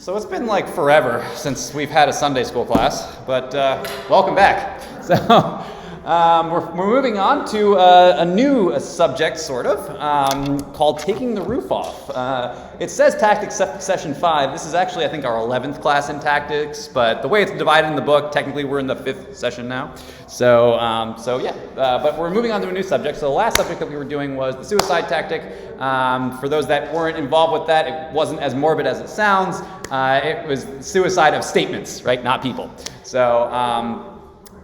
So it's been like forever since we've had a Sunday school class, but welcome back. So we're moving on to a new subject, sort of, called Taking the Roof Off. It says Tactics Session 5. This is actually, I think, our 11th class in Tactics, but the way it's divided in the book, technically we're in the 5th session now. So yeah, but we're moving on to a new subject. So the last subject that we were doing was the suicide tactic. For those that weren't involved with that, it wasn't as morbid as it sounds. It was suicide of statements, right, not people. So,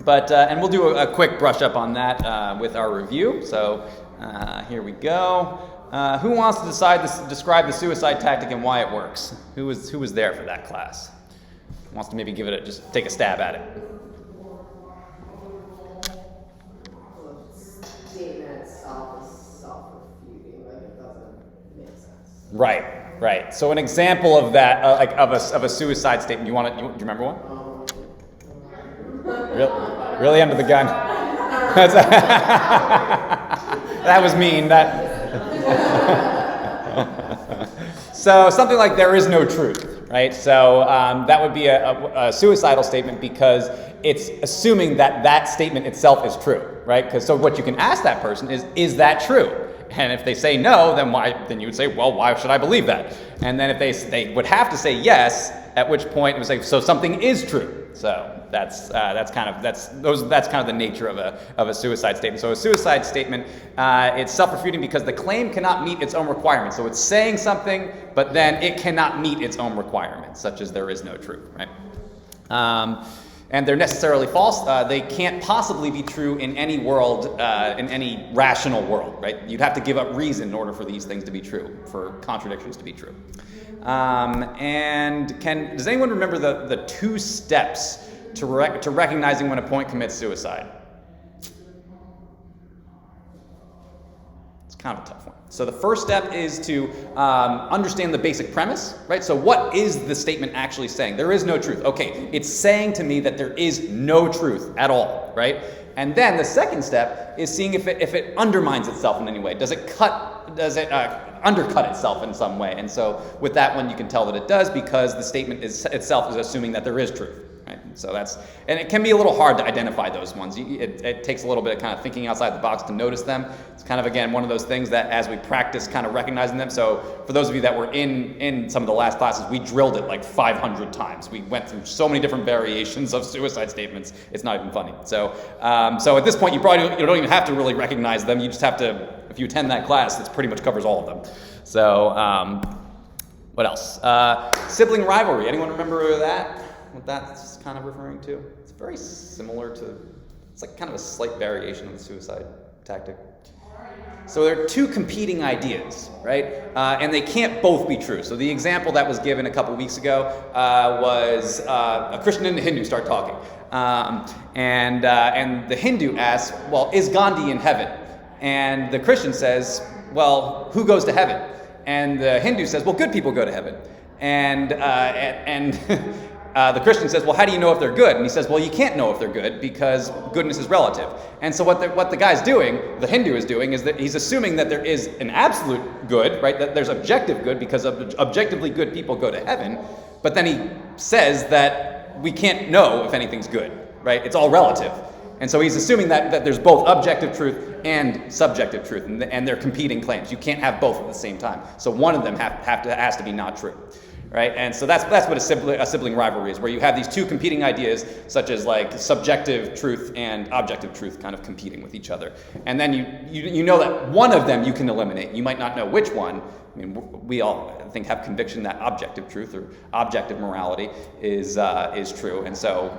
and we'll do a quick brush up on that with our review. So here we go. Who wants to describe the suicide tactic and why it works? Who was there for that class? Wants to maybe give it just take a stab at it? Statement itself is self-refuting, like it doesn't make sense. Right. So an example of that, of a suicide statement. Do you remember one? Really under the gun. That was mean. So something like there is no truth, right? So that would be a suicidal statement because it's assuming that statement itself is true, right? Because so what you can ask that person is that true? And if they say no, then you would say, well, why should I believe that? And then if they would have to say yes, at which point it would say, so something is true. So that's kind of the nature of a suicide statement. So a suicide statement, it's self-refuting because the claim cannot meet its own requirements. So it's saying something, but then it cannot meet its own requirements, such as there is no truth, right? And they're necessarily false. They can't possibly be true in any world, in any rational world, right? You'd have to give up reason in order for these things to be true, for contradictions to be true. Does anyone remember the 2 steps to recognizing when a point commits suicide? It's kind of a tough one. So the first step is to understand the basic premise, right? So what is the statement actually saying? There is no truth. Okay, it's saying to me that there is no truth at all, right? And then the second step is seeing if it undermines itself in any way. Does it undercut itself in some way? And so with that one, you can tell that it does because the statement itself is assuming that there is truth. Right? So and it can be a little hard to identify those ones. It takes a little bit of kind of thinking outside the box to notice them. It's kind of, again, one of those things that as we practice kind of recognizing them. So for those of you that were in some of the last classes, we drilled it like 500 times. We went through so many different variations of suicide statements. It's not even funny. So at this point, you don't even have to really recognize them. You just have to, if you attend that class, it pretty much covers all of them. So what else? Sibling rivalry. Anyone remember that? What that's kind of referring to? It's very similar to, it's like kind of a slight variation of the suicide tactic. So there are 2 competing ideas, right? And they can't both be true. So the example that was given a couple weeks ago was a Christian and a Hindu start talking. And the Hindu asks, well, is Gandhi in heaven? And the Christian says, well, who goes to heaven? And the Hindu says, well, good people go to heaven. And the Christian says, well, how do you know if they're good? And he says, well, you can't know if they're good because goodness is relative. And so what the guy's doing, the Hindu is doing, is that he's assuming that there is an absolute good, right? That there's objective good because objectively good people go to heaven. But then he says that we can't know if anything's good, right? It's all relative. And so he's assuming that there's both objective truth and subjective truth, and they're competing claims. You can't have both at the same time. So one of them has to be not true. Right, and so that's what a sibling rivalry is, where you have these 2 competing ideas, such as like subjective truth and objective truth, kind of competing with each other. And then you know that one of them you can eliminate. You might not know which one. I mean, we all, I think, have conviction that objective truth or objective morality is true, and so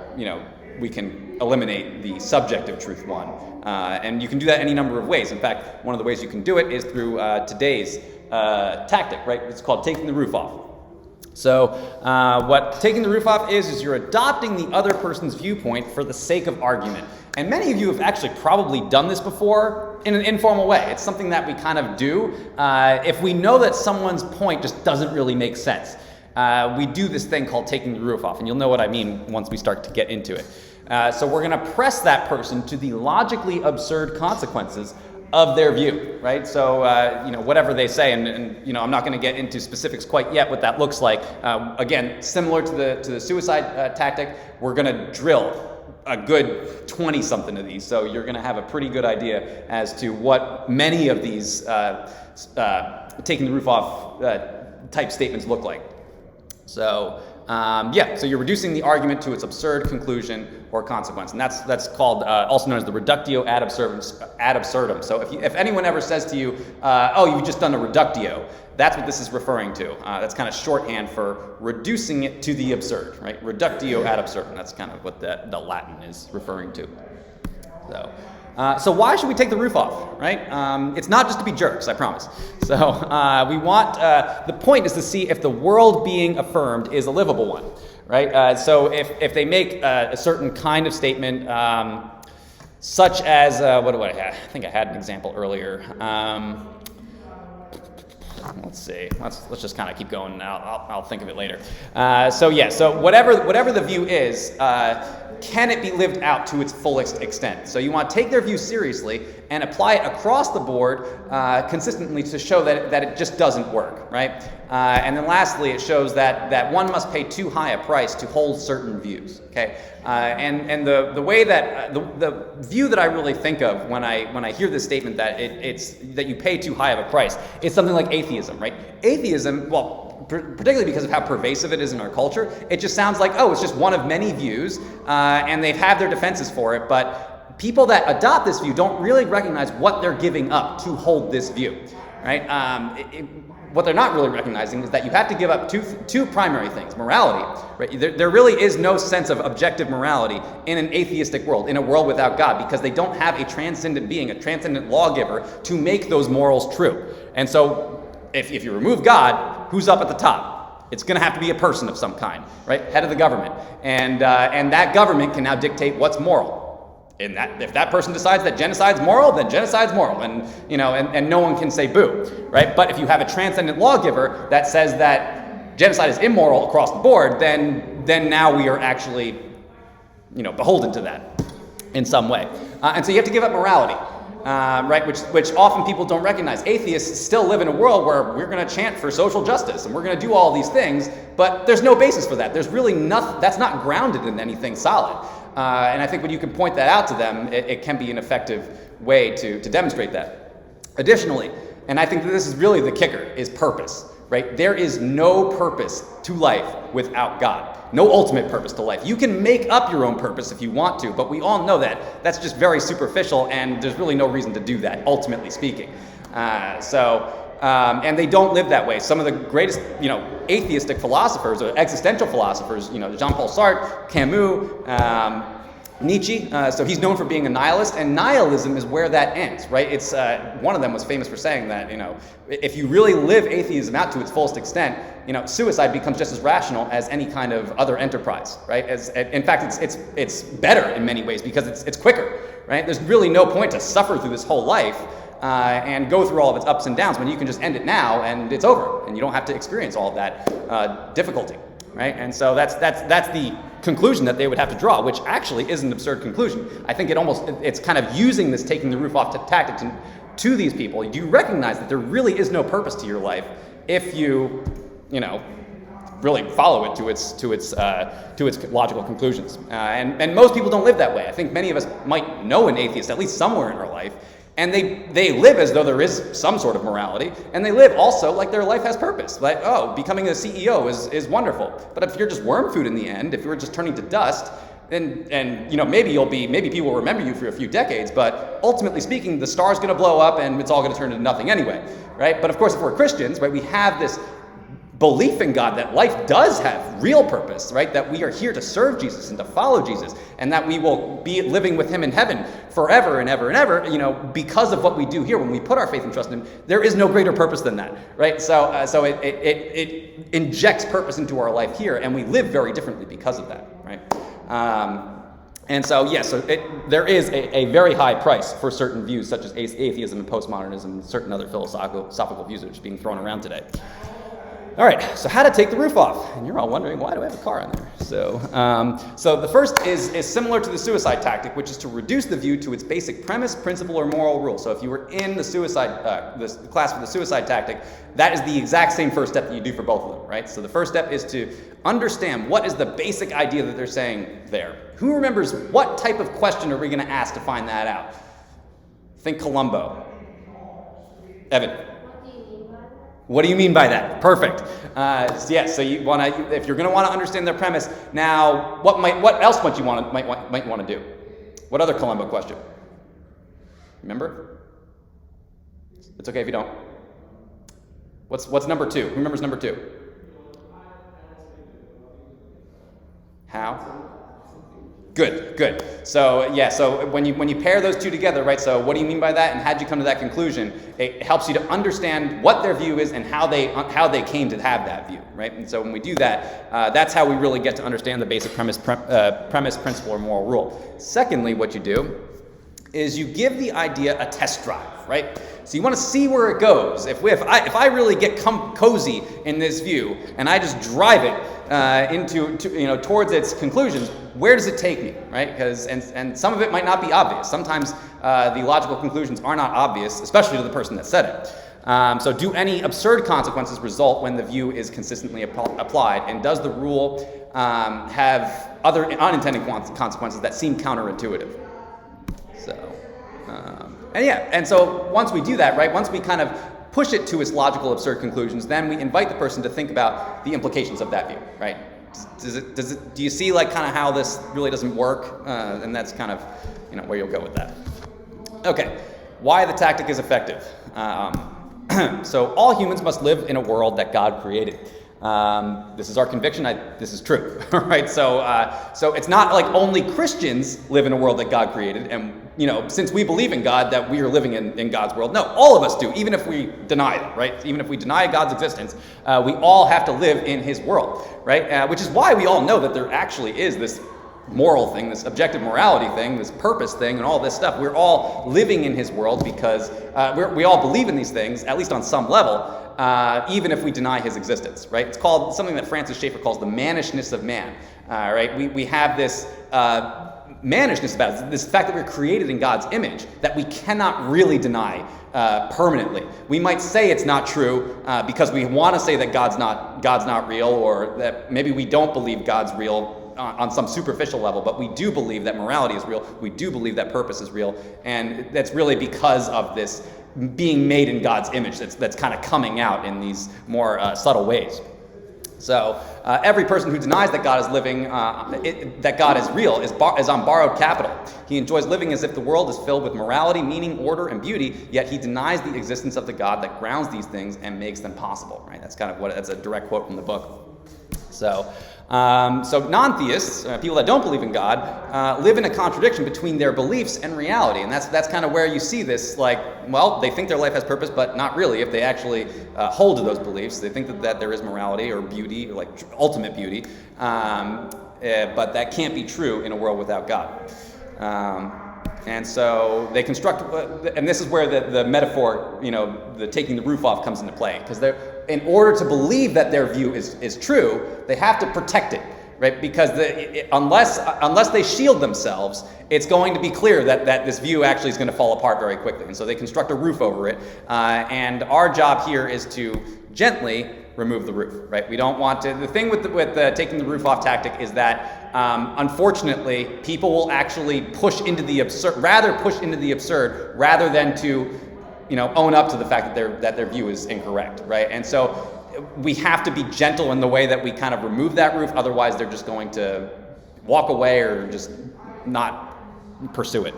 we can eliminate the subjective truth one. And you can do that any number of ways. In fact, one of the ways you can do it is through today's tactic. Right, it's called taking the roof off. So what taking the roof off is you're adopting the other person's viewpoint for the sake of argument. And many of you have actually probably done this before in an informal way. It's something that we kind of do if we know that someone's point just doesn't really make sense. We do this thing called taking the roof off, and you'll know what I mean once we start to get into it. So we're going to press that person to the logically absurd consequences of their view, right? So, whatever they say, and I'm not going to get into specifics quite yet what that looks like. Again, similar to the suicide tactic, we're going to drill a good 20-something of these, so you're going to have a pretty good idea as to what many of these taking the roof off type statements look like. So, so you're reducing the argument to its absurd conclusion or consequence, and that's called also known as the reductio ad absurdum. So if anyone ever says to you, you've just done a reductio, that's what this is referring to. That's kind of shorthand for reducing it to the absurd, right? Reductio ad absurdum. That's kind of what the Latin is referring to. So why should we take the roof off, right? It's not just to be jerks, I promise. So we want, the point is to see if the world being affirmed is a livable one, right? So if they make a certain kind of statement, such as, what do I have? I think I had an example earlier. Let's see. Let's just kind of keep going. I'll think of it later. So whatever the view is, can it be lived out to its fullest extent? So you want to take their view seriously and apply it across the board consistently to show that it just doesn't work, right? And then lastly, it shows that one must pay too high a price to hold certain views. Okay, and the way that the view that I really think of when I hear this statement that it's that you pay too high of a price, it's something like atheism, right? Atheism, well, particularly because of how pervasive it is in our culture, it just sounds like, it's just one of many views, and they've had their defenses for it, but people that adopt this view don't really recognize what they're giving up to hold this view, right? What they're not really recognizing is that you have to give up two primary things. Morality, right? There really is no sense of objective morality in an atheistic world, in a world without God, because they don't have a transcendent being, a transcendent lawgiver to make those morals true. And so if you remove God, who's up at the top? It's going to have to be a person of some kind, right? Head of the government. And that government can now dictate what's moral. And if that person decides that genocide's moral, then genocide's moral, and no one can say boo, right? But if you have a transcendent lawgiver that says that genocide is immoral across the board, then now we are actually, beholden to that in some way. And so you have to give up morality, right? Which often people don't recognize. Atheists still live in a world where we're going to chant for social justice and we're going to do all these things, but there's no basis for that. There's really nothing. That's not grounded in anything solid. And I think when you can point that out to them, it can be an effective way to demonstrate that. Additionally, and I think that this is really the kicker, is purpose, right? There is no purpose to life without God. No ultimate purpose to life. You can make up your own purpose if you want to, but we all know that that's just very superficial, and there's really no reason to do that, ultimately speaking. And they don't live that way. Some of the greatest, atheistic philosophers or existential philosophers, Jean-Paul Sartre, Camus, Nietzsche. So he's known for being a nihilist, and nihilism is where that ends, right? It's one of them was famous for saying that, if you really live atheism out to its fullest extent, suicide becomes just as rational as any kind of other enterprise, right? In fact, it's better in many ways because it's quicker, right? There's really no point to suffer through this whole life. And go through all of its ups and downs when you can just end it now and it's over and you don't have to experience all of that difficulty, right? And so that's the conclusion that they would have to draw, which actually is an absurd conclusion. I think it's kind of using this taking the roof off tactic to these people. You recognize that there really is no purpose to your life if you really follow it to its logical conclusions. And most people don't live that way. I think many of us might know an atheist at least somewhere in our life. And they live as though there is some sort of morality, and they live also like their life has purpose. Like, becoming a CEO is wonderful. But if you're just worm food in the end, if you're just turning to dust, then maybe people will remember you for a few decades, but ultimately speaking, the star's going to blow up and it's all going to turn into nothing anyway, right? But of course, if we're Christians, right, we have this belief in God that life does have real purpose, right? That we are here to serve Jesus and to follow Jesus, and that we will be living with him in heaven forever and ever and ever, because of what we do here when we put our faith and trust in him. There is no greater purpose than that, right? So it injects purpose into our life here, and we live very differently because of that, right? And so, there is a very high price for certain views, such as atheism and postmodernism and certain other philosophical views that are just being thrown around today. All right, so how to take the roof off. And you're all wondering, why do I have a car in there? So the first is similar to the suicide tactic, which is to reduce the view to its basic premise, principle, or moral rule. So if you were in the the class for the suicide tactic, that is the exact same first step that you do for both of them, right? So the first step is to understand what is the basic idea that they're saying there. Who remembers what type of question are we going to ask to find that out? Think Columbo. Evan. What do you mean by that? Perfect. So you want to, if you're going to want to understand their premise, now what else might you want to do? What other Columbo question? Remember? It's okay if you don't. What's number 2? Who remembers number 2? How? Good. So when you pair those two together, right? So what do you mean by that, and how'd you come to that conclusion? It helps you to understand what their view is and how they came to have that view, right? And so when we do that, that's how we really get to understand the basic premise, principle, or moral rule. Secondly, what you do is you give the idea a test drive, right? So you want to see where it goes. If I really get cozy in this view and I just drive it towards its conclusions, where does it take me, right? And some of it might not be obvious. Sometimes the logical conclusions are not obvious, especially to the person that said it. So do any absurd consequences result when the view is consistently applied? And does the rule have other unintended consequences that seem counterintuitive? And so once we do that, right, once we kind of push it to its logical, absurd conclusions, then we invite the person to think about the implications of that view, right? Do you see like kind of how this really doesn't work? And that's kind of, where you'll go with that. Okay, why the tactic is effective. So all humans must live in a world that God created. This is our conviction. This is true, right? So it's not like only Christians live in a world that God created, and since we believe in God, that we are living in God's world. No, all of us do, even if we deny it, right? Even if we deny God's existence, we all have to live in His world, right? Which is why we all know that there actually is this moral thing, this objective morality thing, this purpose thing, and all this stuff. We're all living in His world because we all believe in these things, at least on some level. Even if we deny His existence, right? It's called something that Francis Schaeffer calls the mannishness of man, right? We have this mannishness about it, this fact that we're created in God's image that we cannot really deny permanently. We might say it's not true because we want to say that God's not real, or that maybe we don't believe God's real on some superficial level, but we do believe that morality is real. We do believe that purpose is real, and that's really because of this being made in God's image that's kind of coming out in these more subtle ways. So every person who denies that God is living, that God is real, is on borrowed capital. He enjoys living as if the world is filled with morality, meaning, order, and beauty, yet he denies the existence of the God that grounds these things and makes them possible, right? That's a direct quote from the book. So non-theists, people that don't believe in God, live in a contradiction between their beliefs and reality, and that's kind of where you see this. They think their life has purpose, but not really. If they actually hold to those beliefs, they think that there is morality or beauty, or like ultimate beauty, but that can't be true in a world without God. And so they construct, and this is where the metaphor, the taking the roof off comes into play, because in order to believe that their view is true, they have to protect it, right? Because unless they shield themselves, it's going to be clear that this view actually is going to fall apart very quickly. And so they construct a roof over it, and our job here is to gently remove the roof, right? We don't want to. The thing with taking the roof off tactic is that, unfortunately, people will actually push into the absurd rather than to, own up to the fact that their view is incorrect, right? And so we have to be gentle in the way that we kind of remove that roof. Otherwise, they're just going to walk away or just not pursue it.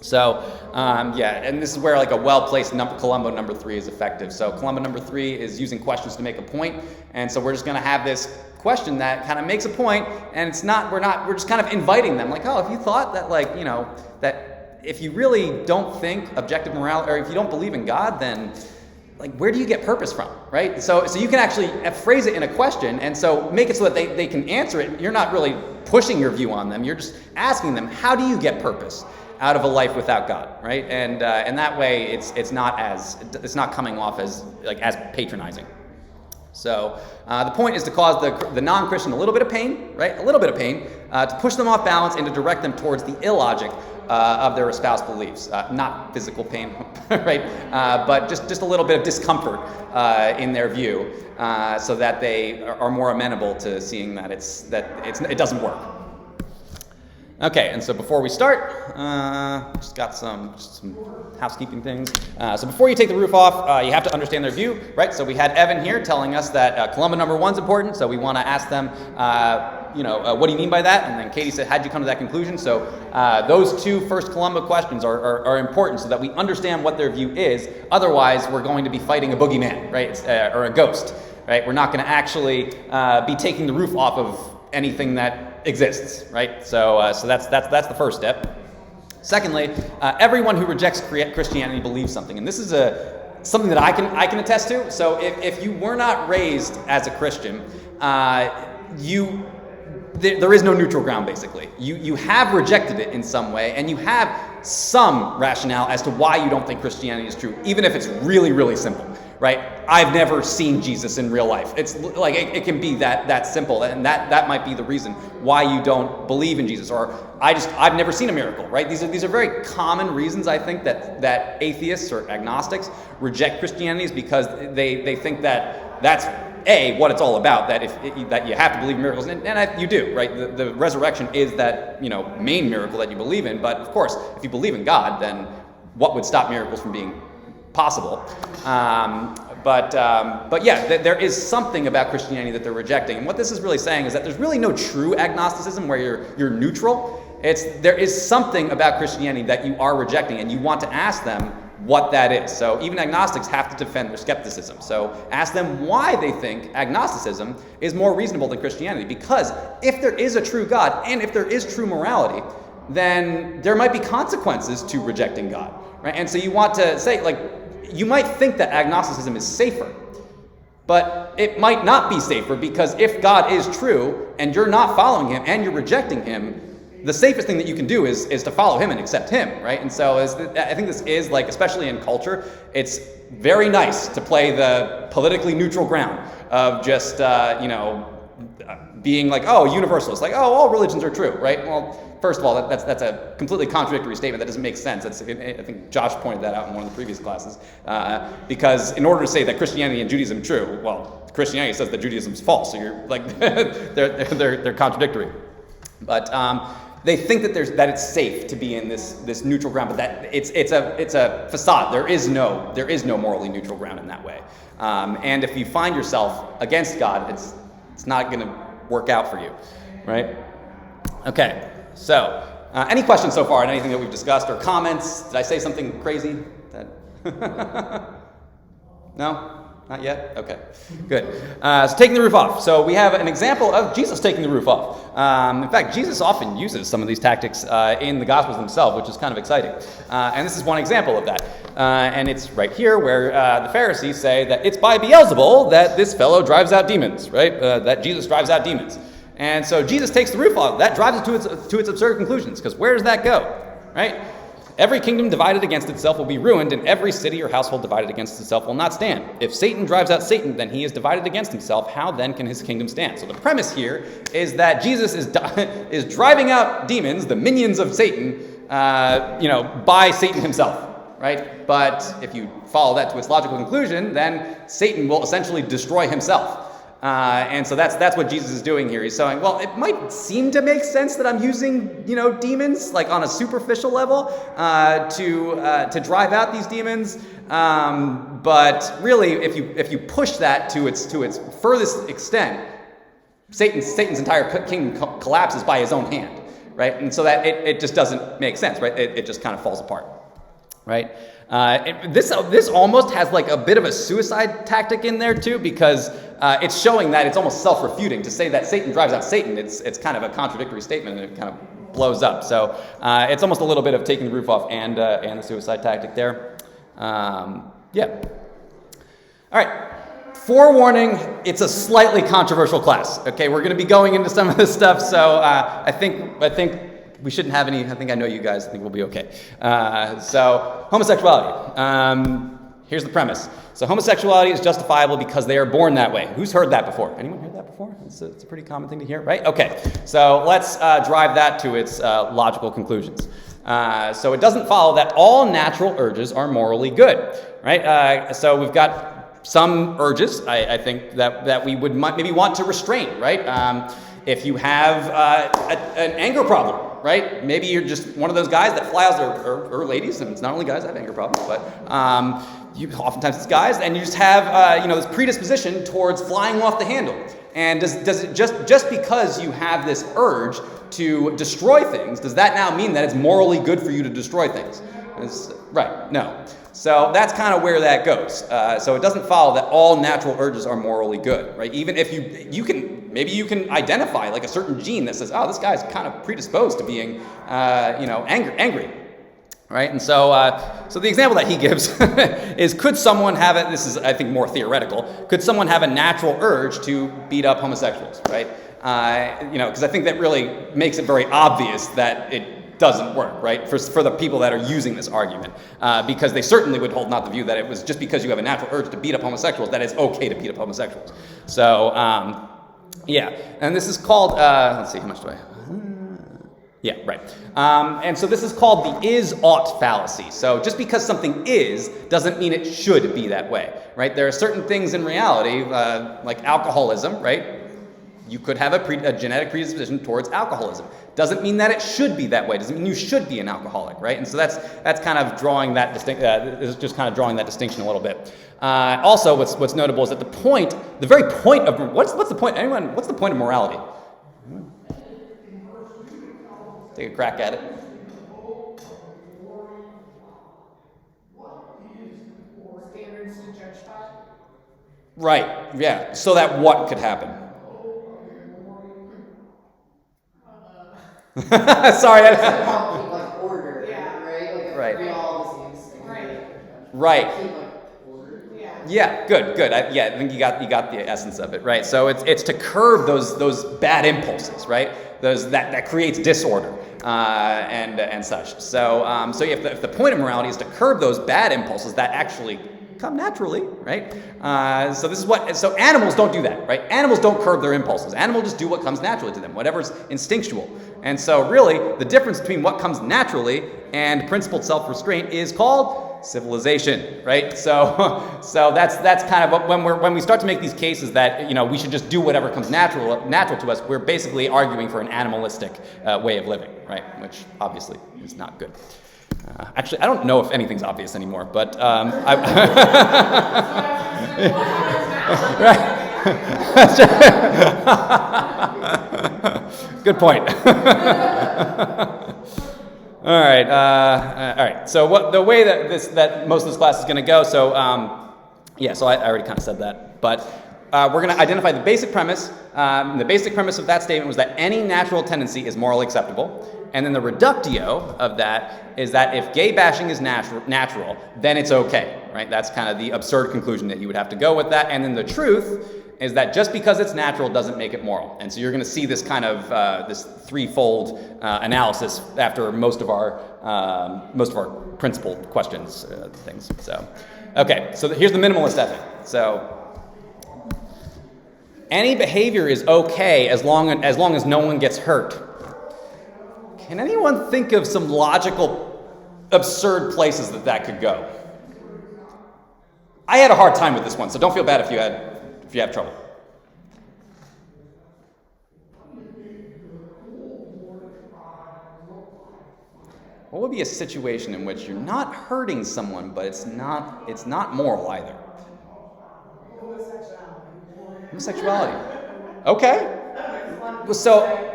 So, and this is where a well-placed Columbo number 3 is effective. So Columbo number 3 is using questions to make a point. And so we're just going to have this question that kind of makes a point, and we're just kind of inviting them, if you thought that, that if you really don't think objective morality, or if you don't believe in God, then where do you get purpose from, right? So you can actually phrase it in a question, and so make it so that they can answer it. You're not really pushing your view on them. You're just asking them, how do you get purpose out of a life without God, right? And that way, it's not coming off as patronizing. So the point is to cause the non-Christian a little bit of pain, right? A little bit of pain, to push them off balance and to direct them towards the illogic of their espoused beliefs. Not physical pain, right? But just a little bit of discomfort in their view, so that they are more amenable to seeing that it doesn't work. Okay, and so before we start, just got some housekeeping things. So before you take the roof off, you have to understand their view, right? So we had Evan here telling us that Columba number 1 is important, so we want to ask them, what do you mean by that? And then Katie said, how'd you come to that conclusion? So those two first Columba questions are important so that we understand what their view is. Otherwise, we're going to be fighting a boogeyman, right? Or a ghost, right? We're not going to actually be taking the roof off of anything that exists, right? So that's the first step. Secondly, everyone who rejects Christianity believes something, and this is something that I can attest to. So if you were not raised as a Christian, there is no neutral ground, basically. You have rejected it in some way, and you have some rationale as to why you don't think Christianity is true, even if it's really, really simple, right? I've never seen Jesus in real life. It's like it can be that simple, and that might be the reason why you don't believe in Jesus. Or I've never seen a miracle, right? These are very common reasons, I think, that atheists or agnostics reject Christianity, is because they think that that's what it's all about, that that you have to believe in miracles, and you do, right? The resurrection is that main miracle that you believe in. But of course, if you believe in God, then what would stop miracles from being possible? But yeah, there is something about Christianity that they're rejecting, and what this is really saying is that there's really no true agnosticism where you're neutral. There is something about Christianity that you are rejecting, and you want to ask them what that is. So even agnostics have to defend their skepticism. So ask them why they think agnosticism is more reasonable than Christianity. Because if there is a true God, and if there is true morality, then there might be consequences to rejecting God, right? And so you want to say, you might think that agnosticism is safer, but it might not be safer, because if God is true and you're not following him and you're rejecting him, the safest thing that you can do is to follow him and accept him, right? And so I think this is, especially in culture, it's very nice to play the politically neutral ground of just, being universalist, all religions are true, right? Well, first of all, that's a completely contradictory statement. That doesn't make sense. I think Josh pointed that out in one of the previous classes. Because in order to say that Christianity and Judaism are true, well, Christianity says that Judaism is false, so you're they're contradictory. But they think that it's safe to be in this neutral ground, but that it's a facade. There is no morally neutral ground in that way. And if you find yourself against God, it's not going to work out for you, right? Okay. So, any questions so far on anything that we've discussed, or comments? Did I say something crazy? No? Not yet? Okay, good. So taking the roof off. So we have an example of Jesus taking the roof off. In fact, Jesus often uses some of these tactics in the Gospels themselves, which is kind of exciting. And this is one example of that. And it's right here where the Pharisees say that it's by Beelzebul that this fellow drives out demons, right? That Jesus drives out demons. And so Jesus takes the roof off. That drives it to its absurd conclusions, because where does that go, right? Every kingdom divided against itself will be ruined, and every city or household divided against itself will not stand. If Satan drives out Satan, then he is divided against himself. How then can his kingdom stand? So the premise here is that Jesus is driving out demons, the minions of Satan, by Satan himself, right? But if you follow that to its logical conclusion, then Satan will essentially destroy himself. And so that's what Jesus is doing here. He's saying, well, it might seem to make sense that I'm using, demons, on a superficial level, to drive out these demons. But really, if you push that to its furthest extent, Satan's entire kingdom collapses by his own hand, right? And so that it just doesn't make sense, right? It just kind of falls apart, right? This almost has a bit of a suicide tactic in there too, because it's showing that it's almost self-refuting to say that Satan drives out Satan. It's kind of a contradictory statement, and it kind of blows up. So it's almost a little bit of taking the roof off and the suicide tactic there. Yeah. All right. Forewarning, it's a slightly controversial class. Okay, we're going to be going into some of this stuff, so I think we shouldn't have any. I think I know you guys. I think we'll be okay. So homosexuality. Here's the premise. So homosexuality is justifiable because they are born that way. Who's heard that before? Anyone heard that before? It's a pretty common thing to hear, right? Okay, so let's drive that to its logical conclusions. So it doesn't follow that all natural urges are morally good, right? So we've got some urges, I think, that we would maybe want to restrain, right? If you have an anger problem, right? Maybe you're just one of those guys that fly out, or ladies, and it's not only guys that have anger problems, but oftentimes it's guys, and you just have this predisposition towards flying off the handle. And does it just because you have this urge to destroy things, does that now mean that it's morally good for you to destroy things? Right, no. So that's kind of where that goes. So it doesn't follow that all natural urges are morally good, right? Even if you can identify like a certain gene that says, oh, this guy's kind of predisposed to being, angry, right? And so the example that he gives is, could someone have it? This is, I think, more theoretical. Could someone have a natural urge to beat up homosexuals, right? Because I think that really makes it very obvious that it doesn't work, right? For the people that are using this argument, because they certainly would hold not the view that it was just because you have a natural urge to beat up homosexuals that it's okay to beat up homosexuals. So, yeah, and this is called, let's see, how much do I have? Yeah, right. And so this is called the is-ought fallacy. So just because something is doesn't mean it should be that way, right? There are certain things in reality, like alcoholism, right? You could have a genetic predisposition towards alcoholism. Doesn't mean that it should be that way. Doesn't mean you should be an alcoholic, right? And so that's kind of drawing that drawing that distinction a little bit. Also, what's notable is that the very point of what's the point? Anyone? What's the point of morality? Take a crack at it. Standards to judge by. Right. Yeah. So that what could happen? Sorry. Like order, Yeah. right? Like Right. we all the same Right. Right. Keep like order. Yeah. Yeah, good. I think you got the essence of it, right? So it's to curb those bad impulses, right? Those that creates disorder and such. So if the point of morality is to curb those bad impulses that actually come naturally, right? So animals don't do that, right? Animals don't curb their impulses. Animals just do what comes naturally to them, whatever's instinctual. And so really, the difference between what comes naturally and principled self-restraint is called civilization, right? So that's kind of when we start to make these cases that we should just do whatever comes natural to us, we're basically arguing for an animalistic way of living, right? Which obviously is not good. Actually, I don't know if anything's obvious anymore, but good point. All right. So the way that most of this class is going to go. So so I already kind of said that, but we're going to identify the basic premise. The basic premise of that statement was that any natural tendency is morally acceptable. And then the reductio of that is that if gay bashing is natural, then it's okay, right? That's kind of the absurd conclusion that you would have to go with that. And then the truth is that just because it's natural doesn't make it moral. And so you're going to see this kind of this threefold analysis after most of our principled questions things. So, okay. So here's the minimalist ethic. So any behavior is okay as long as no one gets hurt. Can anyone think of some logical, absurd places that could go? I had a hard time with this one, so don't feel bad if you have trouble. What would be a situation in which you're not hurting someone, but it's not moral either? Homosexuality. Okay. So.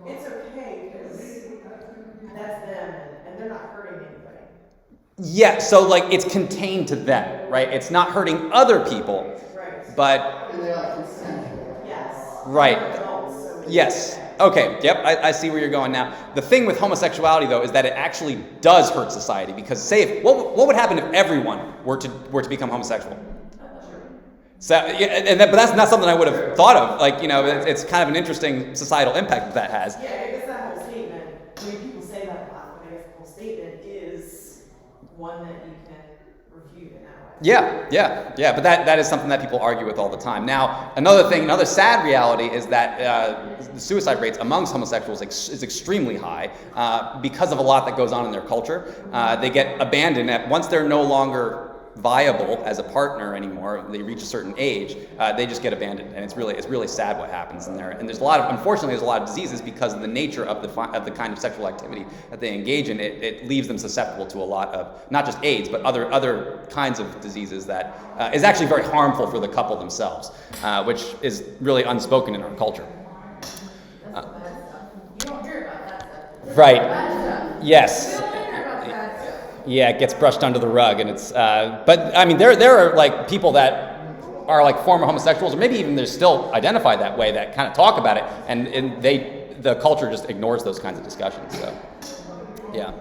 It's okay because that's them and they're not hurting anybody. Yeah, so like it's contained to them, right? It's not hurting other people, Right. but And they're like consensual. Yes. right. They're adults, so it's Yes. okay. Okay. Yep. I see where you're going now. The thing with homosexuality, though, is that it actually does hurt society. Because what would happen if everyone were to become homosexual? So, but that's not something I would have thought of. Like, it's kind of an interesting societal impact that has. Yeah, I guess that whole statement, I mean, people say that a lot, but I guess the whole statement is one that you can Yeah. But that is something that people argue with all the time. Now, another sad reality is that the suicide rates amongst homosexuals is extremely high because of a lot that goes on in their culture. They get abandoned once they're no longer viable as a partner anymore. They reach a certain age, they just get abandoned, and it's really sad what happens in there. And unfortunately, there's a lot of diseases because of the nature of the kind of sexual activity that they engage in. It leaves them susceptible to a lot of not just AIDS, but other kinds of diseases that is actually very harmful for the couple themselves, which is really unspoken in our culture. That's the bad stuff. You don't hear about that stuff. Right. Bad stuff. Yes. You don't hear about bad stuff. Yeah, it gets brushed under the rug, and it's. But I mean, there are like people that are like former homosexuals, or maybe even they're still identified that way, that kind of talk about it, and the culture just ignores those kinds of discussions. So, yeah.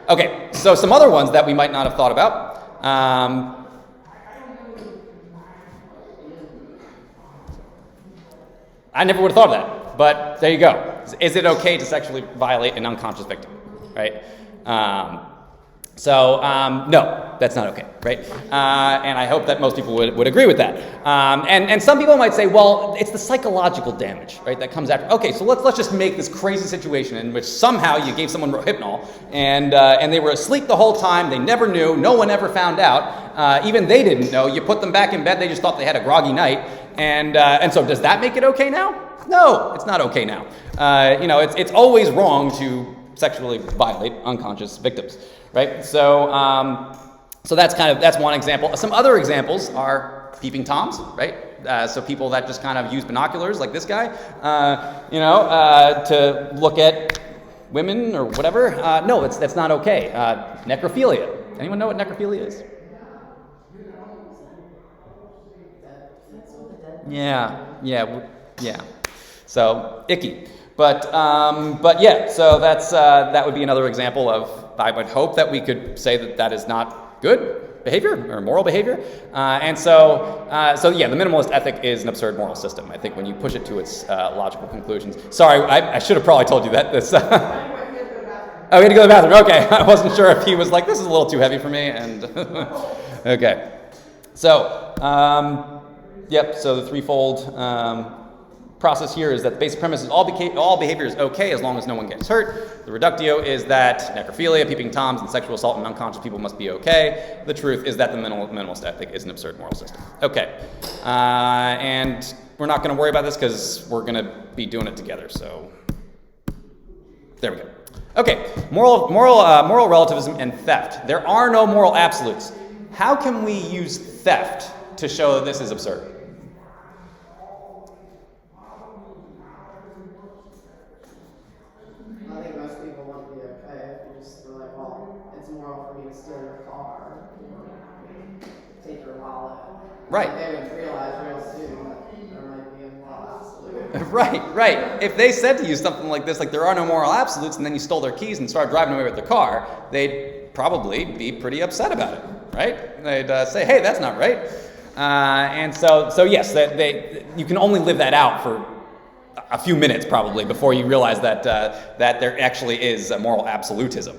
Okay, so some other ones that we might not have thought about. I never would have thought of that, but there you go. Is it okay to sexually violate an unconscious victim, right? No, that's not okay, right? And I hope that most people would agree with that. And some people might say, well, it's the psychological damage, right, that comes after. Okay, so let's just make this crazy situation in which somehow you gave someone Rohypnol and they were asleep the whole time, they never knew, no one ever found out, even they didn't know. You put them back in bed, they just thought they had a groggy night, and so does that make it okay now? No, it's not okay now. It's always wrong to sexually violate unconscious victims, right? So that's one example. Some other examples are peeping toms, right? So people that just kind of use binoculars, like this guy, to look at women or whatever. No, that's not okay. Necrophilia. Anyone know what necrophilia is? Yeah. So icky. But yeah, so that would be another example of, I would hope that we could say that is not good behavior or moral behavior. So yeah, the minimalist ethic is an absurd moral system. I think when you push it to its logical conclusions. Sorry, I should have probably told you that. Oh, he had to go to the bathroom. Okay, I wasn't sure if he was like, this is a little too heavy for me. And okay, so yep. So the threefold process here is that the basic premise is all behavior is okay as long as no one gets hurt. The reductio is that necrophilia, peeping toms, and sexual assault on unconscious people must be okay. The truth is that the minimalist ethic is an absurd moral system. Okay, and we're not going to worry about this because we're going to be doing it together. So there we go. Okay, moral relativism and theft. There are no moral absolutes. How can we use theft to show that this is absurd? I think most people want to be okay if you just feel like, well, it's moral for me to steal your car, take your wallet. Right. They would realize real soon that there might be a moral absolute. Right. If they said to you something like this, like there are no moral absolutes, and then you stole their keys and started driving away with their car, they'd probably be pretty upset about it, right? They'd say, hey, that's not right. And so yes, you can only live that out for a few minutes probably before you realize that there actually is a moral absolutism.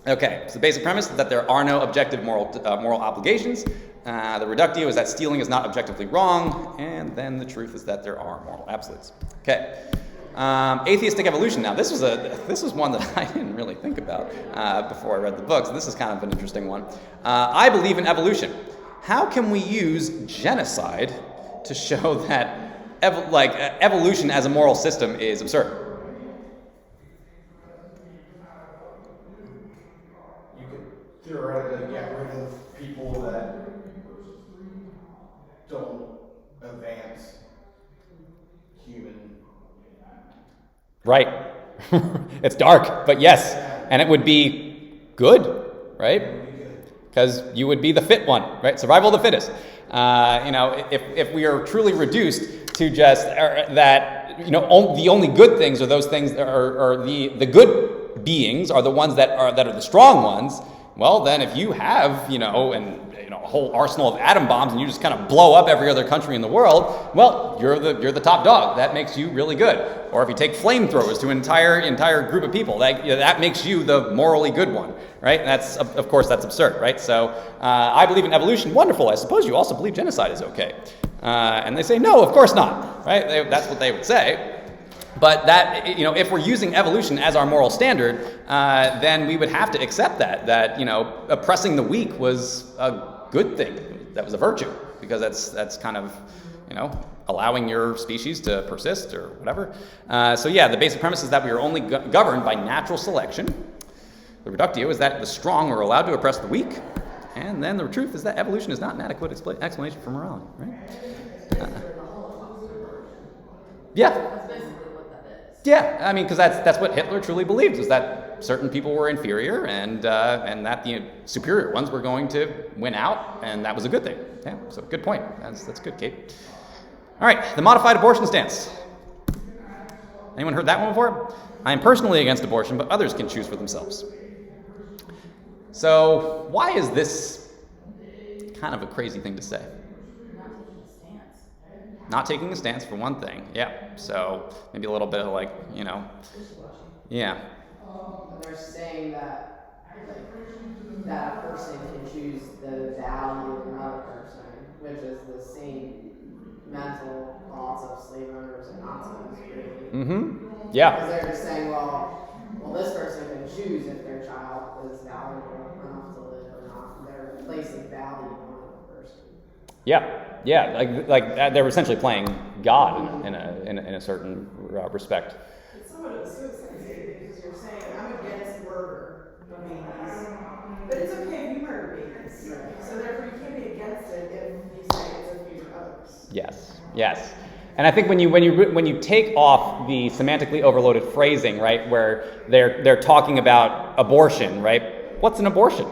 Okay, so the basic premise is that there are no objective moral obligations. The reductio is that stealing is not objectively wrong, and then the truth is that there are moral absolutes. Okay, atheistic evolution. Now this was one that I didn't really think about before I read the books. This is kind of an interesting one. I believe in evolution. How can we use genocide to show that evolution as a moral system is absurd? You could theoretically get rid of people that don't advance human. Right. It's dark, but yes, and it would be good, right? Because you would be the fit one, right? Survival of the fittest. If we are truly reduced to just that, the only good things are those things that are the good beings are the ones that are the strong ones. Well, then if you have, a whole arsenal of atom bombs and you just kind of blow up every other country in the world, well, you're the top dog. That makes you really good. Or if you take flamethrowers to an entire group of people, that makes you the morally good one, right? And of course, that's absurd, right? So I believe in evolution. Wonderful. I suppose you also believe genocide is okay. And they say, no, of course not, right? That's what they would say. But that, if we're using evolution as our moral standard, then we would have to accept that oppressing the weak was a good thing. That was a virtue, because that's kind of, allowing your species to persist or whatever. So yeah, the basic premise is that we are only governed by natural selection. The reductio is that the strong are allowed to oppress the weak. And then the truth is that evolution is not an adequate explanation for morality, right? Yeah. That's basically what that is. Yeah, I mean, because that's what Hitler truly believed, was that certain people were inferior and that the superior ones were going to win out, and that was a good thing. Yeah, so good point. That's good, Kate. All right, the modified abortion stance. Anyone heard that one before? I am personally against abortion, but others can choose for themselves. So why is this kind of a crazy thing to say? Not taking a stance for one thing, yeah. So maybe a little bit of yeah. And they're saying that that person can choose the value of another person, which is the same mental thoughts of slave owners and Nazis, really. Mm-hmm. Yeah. Because they're just saying, well, this person can choose if their child is valuable enough to live or not. They're placing value on the person. Yeah, like they were essentially playing God in a certain respect. It's somewhat of a suicide statement because you're saying, I'm against murder of babies, but it's okay if you murder babies. So therefore you can't be against it if you say it's okay for others. Yes. And I think when you take off the semantically overloaded phrasing, right, where they're talking about abortion, right? What's an abortion,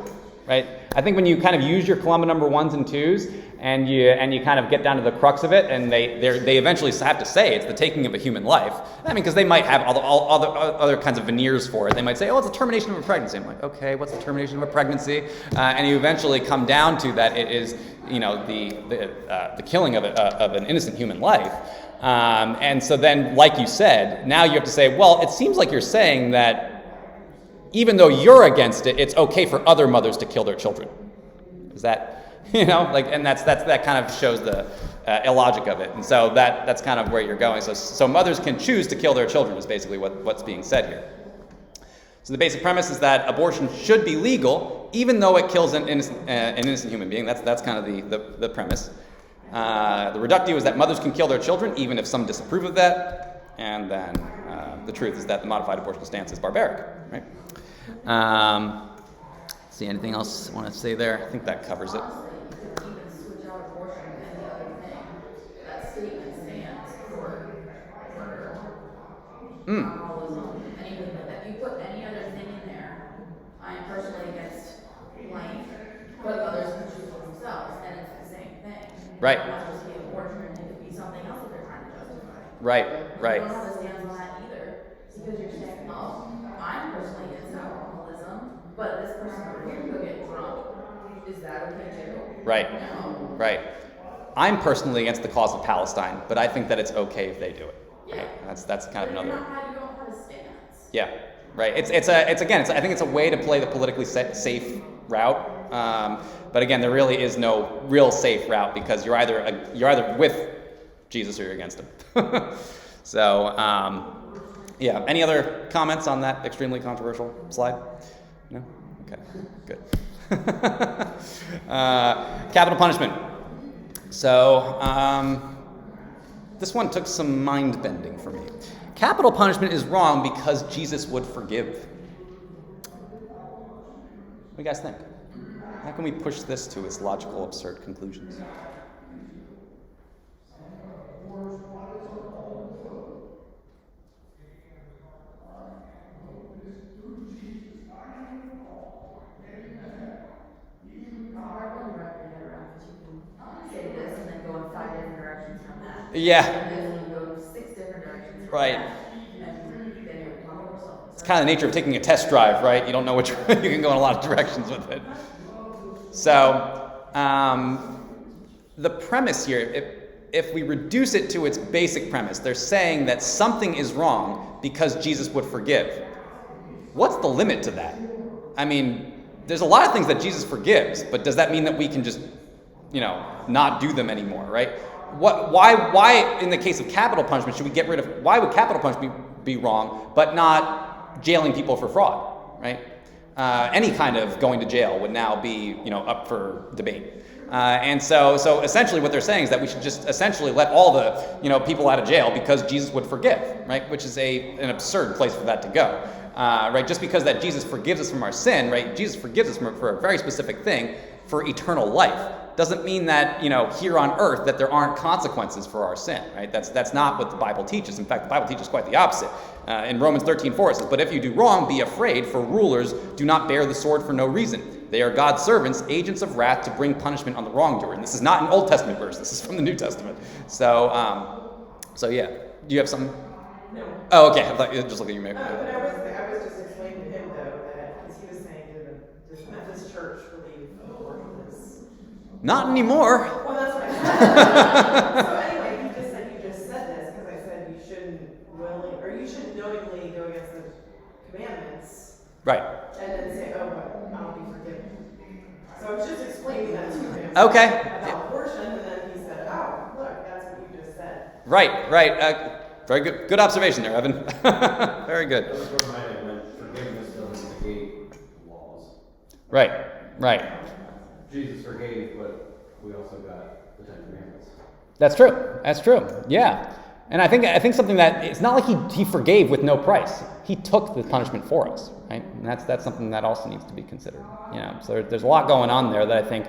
right? I think when you kind of use your Columba number 1s and 2s and you kind of get down to the crux of it, and they eventually have to say it's the taking of a human life. I mean, because they might have all other kinds of veneers for it. They might say, oh, it's a termination of a pregnancy. I'm like, okay, what's the termination of a pregnancy? And you eventually come down to that it is, the killing of an innocent human life. And so then, like you said, now you have to say, well, it seems like you're saying that even though you're against it, it's okay for other mothers to kill their children. Is that, and that kind of shows the illogic of it. And so that's kind of where you're going. So mothers can choose to kill their children is basically what's being said here. So the basic premise is that abortion should be legal, even though it kills an innocent human being. That's kind of the premise. The reductio is that mothers can kill their children, even if some disapprove of that. And then the truth is that the modified abortion stance is barbaric, right? See, anything else I want to say there? I think that covers it. Even switch out abortion and the other thing. That statement stands for murder, alcoholism, anything like that. You put any other thing in there, I am personally against blank, but others can choose for themselves, and it's the same thing. Right. It doesn't just be abortion, it could be something else that they're trying to justify. Right. I don't have a stance on that either, because you're saying, oh, I'm personally against alcoholism, but this person over here can go get drunk. Is that okay too? Right. No. Right. I'm personally against the cause of Palestine, but I think that it's okay if they do it. Yeah. Right? That's kind of But another. you don't have a stance. Yeah. Right. I think it's a way to play the politically safe route. But again, there really is no real safe route because you're either with Jesus or you're against him. So. Yeah. Any other comments on that extremely controversial slide? No? Okay. Good. Capital punishment. So, this one took some mind bending for me. Capital punishment is wrong because Jesus would forgive. What do you guys think? How can we push this to its logical, absurd conclusions? Say this and then go in 5 different directions from that. Yeah. And then you go 6 different directions from Right. that. And then you're calling yourself. It's kind of the nature of taking a test drive, right? You don't know which you can go in a lot of directions with it. So, the premise here, if we reduce it to its basic premise, they're saying that something is wrong because Jesus would forgive. What's the limit to that? I mean, there's a lot of things that Jesus forgives, but does that mean that we can just, not do them anymore, right? Why, in the case of capital punishment, should we get rid of, why would capital punishment be wrong, but not jailing people for fraud, right? Any kind of going to jail would now be, up for debate. And so essentially what they're saying is that we should just essentially let all the, people out of jail because Jesus would forgive, right? Which is an absurd place for that to go, right? Just because that Jesus forgives us from our sin, right? Jesus forgives us for a very specific thing, for eternal life. Doesn't mean that, here on earth that there aren't consequences for our sin, right? That's not what the Bible teaches. In fact, the Bible teaches quite the opposite. In Romans 13:4 it says, "But if you do wrong, be afraid, for rulers do not bear the sword for no reason. They are God's servants, agents of wrath to bring punishment on the wrongdoer." And this is not an Old Testament verse. This is from the New Testament. So yeah. Do you have something? No. Oh, okay. I thought you just look at you, maybe. But I was just explaining to him though that because he was saying does the Methodist Church believe abortion? Not anymore. Well, that's what I said. So anyway, you just said this because I said you shouldn't knowingly go against the commandments Right. and then say, oh, but I'll be forgiven. So I was just explaining that to him. Okay. About abortion, and then he said, oh, look, that's what you just said. Right. Very good observation there, Evan. Very good. That was where my head went. Forgiveness doesn't negate laws. Right. Jesus forgave, but we also got the Ten Commandments. That's true. Yeah. And I think something that it's not like he forgave with no price. He took the punishment for us, right? And that's something that also needs to be considered. So there's a lot going on there that I think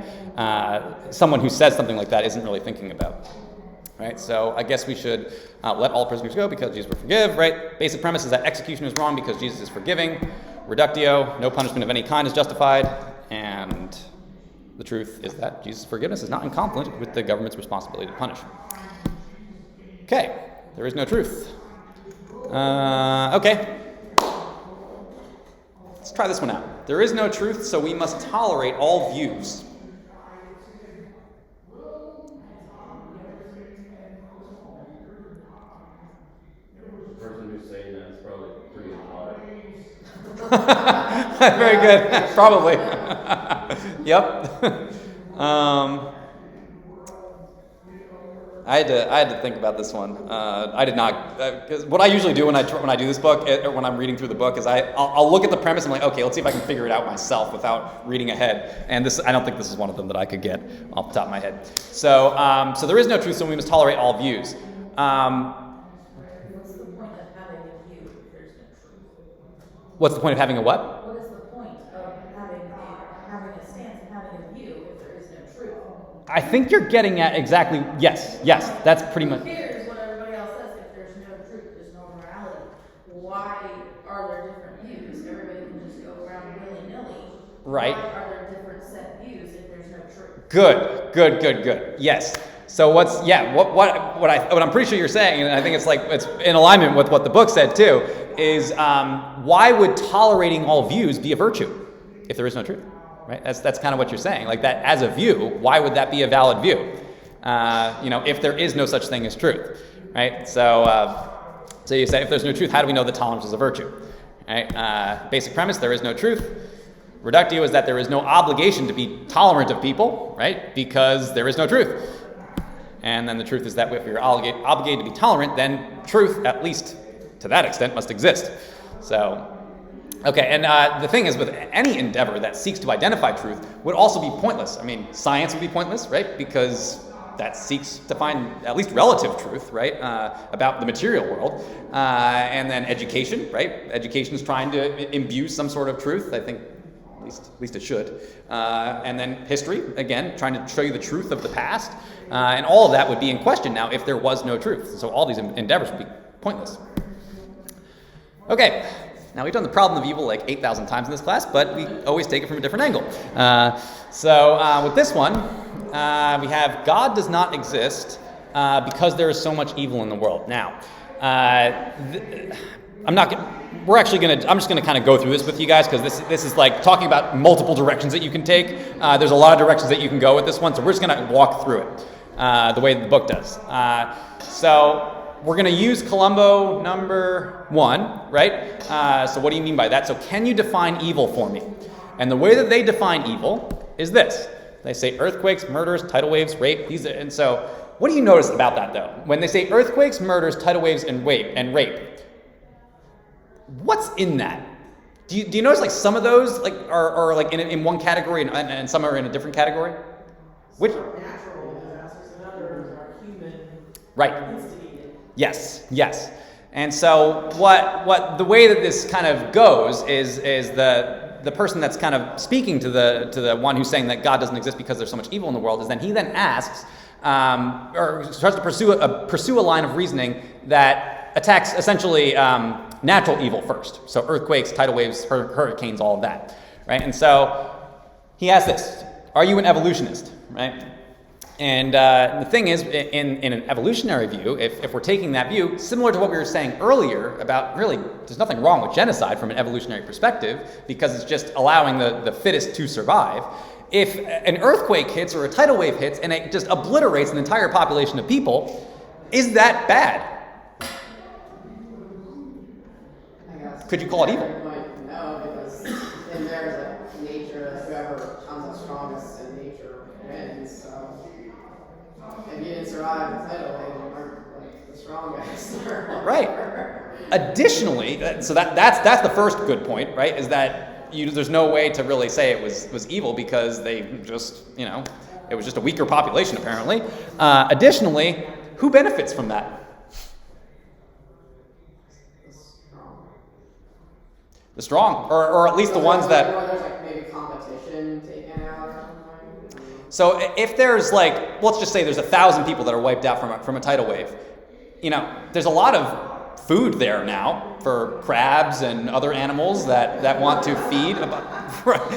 someone who says something like that isn't really thinking about. Right? So I guess we should let all prisoners go because Jesus will forgive, right? Basic premise is that execution is wrong because Jesus is forgiving. Reductio, no punishment of any kind is justified. And the truth is that Jesus' forgiveness is not in conflict with the government's responsibility to punish. Okay, there is no truth. Okay. Let's try this one out. There is no truth, so we must tolerate all views. The person who's saying that is probably pretty intelligent. Very good. Probably. Yep. I had to think about this one. I did not, because what I usually do when I do this book, or when I'm reading through the book, is I'll look at the premise and I'm like, okay, let's see if I can figure it out myself without reading ahead. And I don't think this is one of them that I could get off the top of my head. So there is no truth, so we must tolerate all views. What's the point of having a view if there's no truth? What's the point of having a what? What is the point of having a stance and having a view if there is no truth? I think you're getting at exactly, yes, that's pretty much. Who cares what everybody else says if there's no truth, there's no morality? Why are there different views? Everybody can just go around willy-nilly. Right. Why are there different set views if there's no truth? Good. Yes. So what I'm pretty sure you're saying, and I think it's in alignment with what the book said too, is why would tolerating all views be a virtue if there is no truth? Right? That's kind of what you're saying. Like that as a view, why would that be a valid view? If there is no such thing as truth, right? So you say if there's no truth, how do we know that tolerance is a virtue? Right? Basic premise: there is no truth. Reductio is that there is no obligation to be tolerant of people, right? Because there is no truth. And then the truth is that if you're obligated to be tolerant, then truth, at least to that extent, must exist. So. Okay, and the thing is, with any endeavor that seeks to identify truth would also be pointless. I mean, science would be pointless, right? Because that seeks to find at least relative truth, right, about the material world. And then education, right? Education is trying to imbue some sort of truth. I think at least it should. And then history, again, trying to show you the truth of the past. And all of that would be in question now if there was no truth. So all these endeavors would be pointless. Okay. Now, we've done the problem of evil like 8,000 times in this class, but we always take it from a different angle. So with this one, we have God does not exist because there is so much evil in the world. Now, I'm just gonna kind of go through this with you guys because this is like talking about multiple directions that you can take. There's a lot of directions that you can go with this one, so we're just gonna walk through it the way the book does. So we're gonna use Columbo number 1, right? So what do you mean by that? So can you define evil for me? And the way that they define evil is this. They say earthquakes, murders, tidal waves, rape. And so what do you notice about that though? When they say earthquakes, murders, tidal waves, and rape, what's in that? Do you notice like some of those like are like in one category and some are in a different category? Which? Some are natural disasters and others are human Right. instigated. Yes. And so what the way that this kind of goes is the person that's kind of speaking to the one who's saying that God doesn't exist because there's so much evil in the world is then he then asks or starts to pursue a line of reasoning that attacks essentially natural evil first. So earthquakes, tidal waves, hurricanes, all of that, right? And so he asks this: are you an evolutionist, right? And the thing is, in an evolutionary view, if we're taking that view, similar to what we were saying earlier about really, there's nothing wrong with genocide from an evolutionary perspective because it's just allowing the fittest to survive. If an earthquake hits or a tidal wave hits and it just obliterates an entire population of people, is that bad? I guess. Could you call it evil? No, because in there's a nature that whoever comes out strongest in nature wins. So if you didn't survive the tidal wave, you weren't like the strongest. Right. Additionally, so that's the first good point, right? Is that there's no way to really say it was evil because they just, it was just a weaker population apparently. Additionally, who benefits from that? The strong, or at least the ones that. Or there's like maybe competition taken out or something. So if there's like, let's just say there's 1,000 people that are wiped out from a tidal wave, there's a lot of food there now for crabs and other animals that want to feed.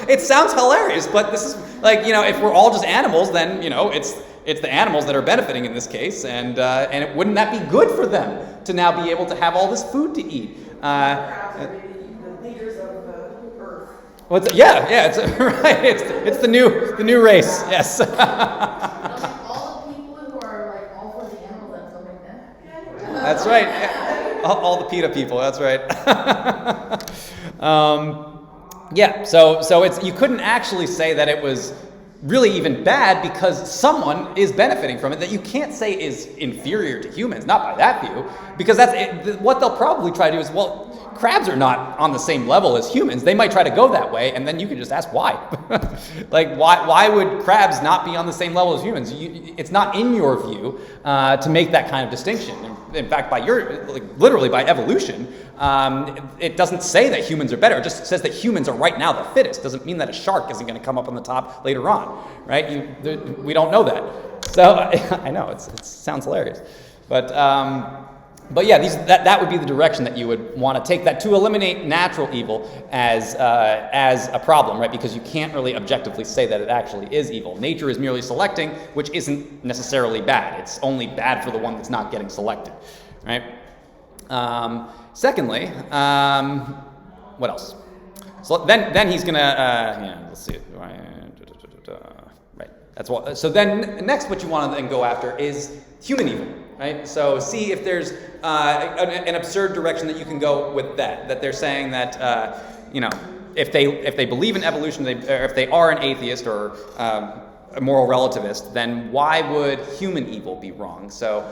It sounds hilarious, but this is like, if we're all just animals, then it's the animals that are benefiting in this case, and wouldn't that be good for them to now be able to have all this food to eat? Crabs are maybe the leaders of the earth. It's right. It's the new race. Yes. All the people who are like all for the animals and stuff like that. That's right. Yeah. All the PETA people. That's right. So it's you couldn't actually say that it was really even bad because someone is benefiting from it that you can't say is inferior to humans. Not by that view, because that's it. What they'll probably try to do is, well, crabs are not on the same level as humans. They might try to go that way, and then you can just ask why. Like, why would crabs not be on the same level as humans? It's not in your view to make that kind of distinction. In fact, literally by evolution, it doesn't say that humans are better. It just says that humans are right now the fittest. Doesn't mean that a shark isn't going to come up on the top later on, right? We don't know that. So I know it sounds hilarious, but yeah, that would be the direction that you would want to take that to eliminate natural evil as a problem, right? Because you can't really objectively say that it actually is evil. Nature is merely selecting, which isn't necessarily bad. It's only bad for the one that's not getting selected, right? Secondly, what else? So then he's gonna let's see. Right. That's what. So then next, what you want to then go after is human evil. Right? So see if there's an absurd direction that you can go with that. That they're saying that if they believe in evolution, or if they are an atheist or a moral relativist, then why would human evil be wrong? So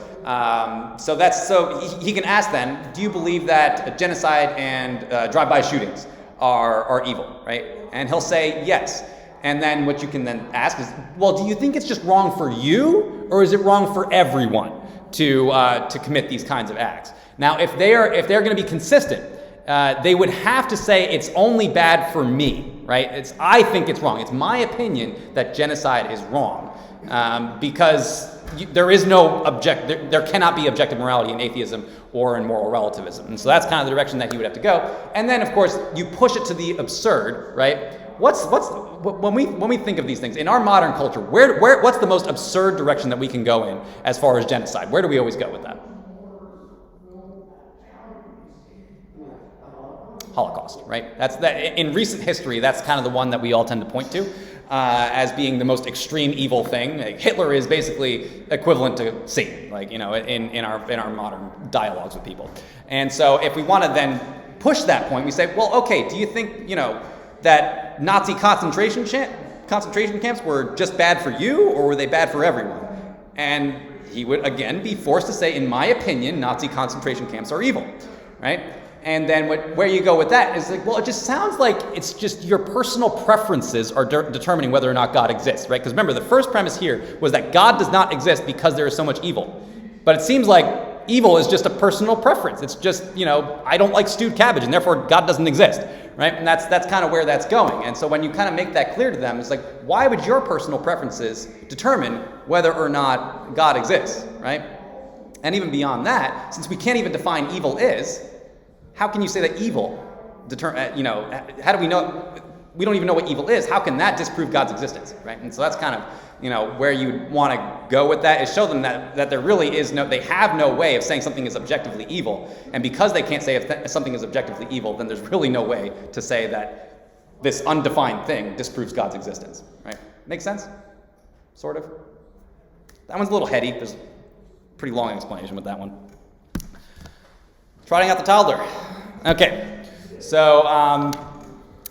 he can ask then, do you believe that genocide and drive-by shootings are evil? Right? And he'll say yes. And then what you can then ask is, well, do you think it's just wrong for you, or is it wrong for everyone to commit these kinds of acts? Now, if they're going to be consistent, they would have to say it's only bad for me, right? I think it's wrong. It's my opinion that genocide is wrong, because there is no there cannot be objective morality in atheism or in moral relativism, and so that's kind of the direction that he would have to go. And then, of course, you push it to the absurd, right? When we think of these things in our modern culture, what's the most absurd direction that we can go in as far as genocide? Where do we always go with that? Holocaust, right? That's that. In recent history, that's kind of the one that we all tend to point to as being the most extreme evil thing. Like Hitler is basically equivalent to Satan, like, in our modern dialogues with people. And so if we want to then push that point, we say, well, okay, do you think, that Nazi concentration camps were just bad for you, or were they bad for everyone? And he would again be forced to say, in my opinion, Nazi concentration camps are evil, right? And then where you go with that is like, well, it just sounds like it's just your personal preferences are determining whether or not God exists, right? Because remember, the first premise here was that God does not exist because there is so much evil. But it seems like evil is just a personal preference. It's just, I don't like stewed cabbage, and therefore God doesn't exist, right? And that's kind of where that's going. And so when you kind of make that clear to them, it's like, why would your personal preferences determine whether or not God exists, right? And even beyond that, since we can't even define evil is, how can you say that evil, how do we know, we don't even know what evil is, how can that disprove God's existence, right? And so that's kind of, where you want to go with that, is show them that there really is they have no way of saying something is objectively evil. And because they can't say if something is objectively evil, then there's really no way to say that this undefined thing disproves God's existence, right? Make sense? Sort of? That one's a little heady. There's a pretty long explanation with that one. Trotting out the toddler. Okay, so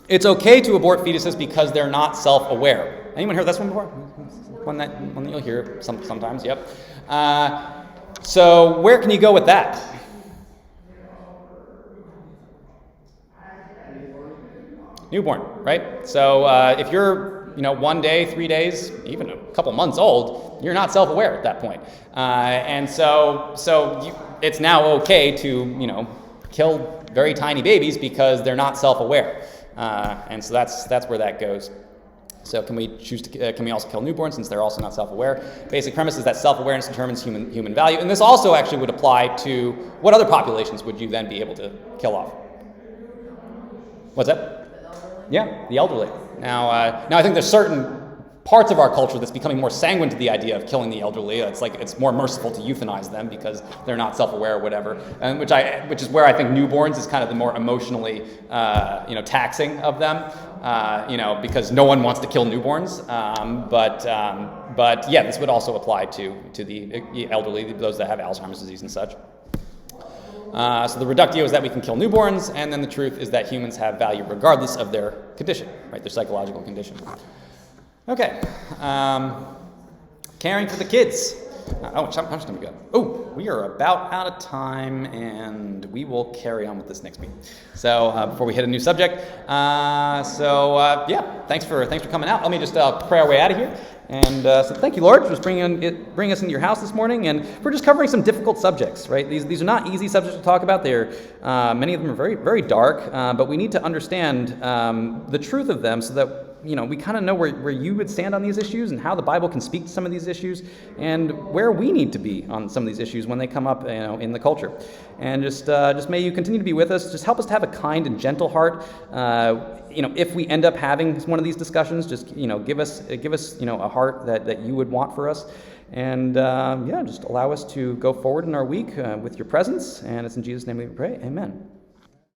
it's okay to abort fetuses because they're not self-aware. Anyone heard this one before? One that you'll hear sometimes, yep. So where can you go with that? Newborn, right? So if you're, 1 day, 3 days, even a couple months old, you're not self-aware at that point. And so it's now okay to, kill very tiny babies because they're not self-aware. And so that's where that goes. So can we also kill newborns since they're also not self-aware? Basic premise is that self-awareness determines human value. And this also actually would apply to what other populations would you then be able to kill off? What's that? Yeah, the elderly. Now I think there's certain parts of our culture that's becoming more sanguine to the idea of killing the elderly. It's like it's more merciful to euthanize them because they're not self-aware or whatever, and which is where I think newborns is kind of the more emotionally taxing of them, because no one wants to kill newborns. But yeah, this would also apply to the elderly, those that have Alzheimer's disease and such. So the reductio is that we can kill newborns, and then the truth is that humans have value regardless of their condition, right? Their psychological condition. Okay, caring for the kids. I'm just going to go. Oh, we are about out of time, and we will carry on with this next week. So before we hit a new subject, thanks for coming out. Let me just pray our way out of here. And so thank you, Lord, for just bringing us into your house this morning, and for just covering some difficult subjects, right? These are not easy subjects to talk about. Many of them are very, very dark, but we need to understand the truth of them so that we kind of know where you would stand on these issues and how the Bible can speak to some of these issues and where we need to be on some of these issues when they come up, in the culture. And just may you continue to be with us. Just help us to have a kind and gentle heart. If we end up having one of these discussions, just give us a heart that you would want for us. And just allow us to go forward in our week with your presence. And it's in Jesus' name we pray. Amen.